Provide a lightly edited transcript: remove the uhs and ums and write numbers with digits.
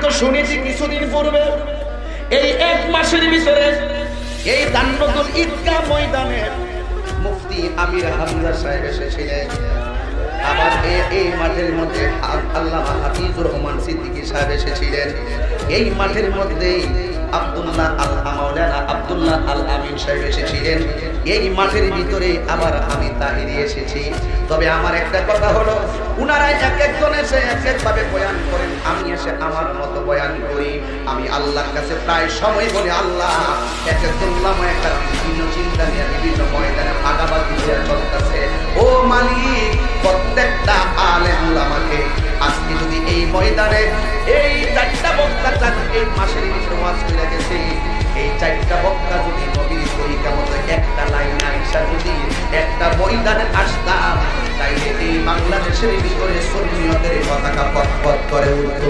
তো শুনেছি কিছুদিন পূর্বে এই 1 মাসের ভিতরে এই দান্নতুল ঈদগাহ ময়দানে মুফতি আমির হামজা সাহেব এসেছিলেন। আবার এই মাঠের মধ্যে আল্লামা হাফিজুর রহমান সিদ্দিকী সাহেব এসেছিলেন। এই মাঠের মধ্যেই আব্দুল্লাহ আল মাওলানা আব্দুল্লাহ আল আমিন সাহেব এসেছিলেন। এই মাঠের ভিতরে আবার আমি তাহিরি এসেছি। তবে আমার একটা কথা হলো, উনারা এক একজন এসে এক একভাবে বয়ান করেন, আমি এসে আমার মতো বয়ান করি। আমি আল্লাহর কাছে প্রায় সময় বলি, আল্লাহ এক একজন উলামা একটা বিভিন্ন চিন্তা নিয়ে বিভিন্ন ময়দানে ভাগাভাগি হয়ে চলতেছে। ও মালিক, প্রত্যেকটা আলেম উলামাকে আজকে যদি এই ময়দানে এই 4টা বক্তা এই মাসের ভিতরে ওয়াজ করে গেছে, এই 4টা বক্তা যদি নবীর তরিকা মতো একটা লাইন আইসা যদি একটা ময়দানে আসতাম, তাইলে এই বাংলাদেশের ভিতরে সুন্নিয়তের পতাকা পথ করে উঠত।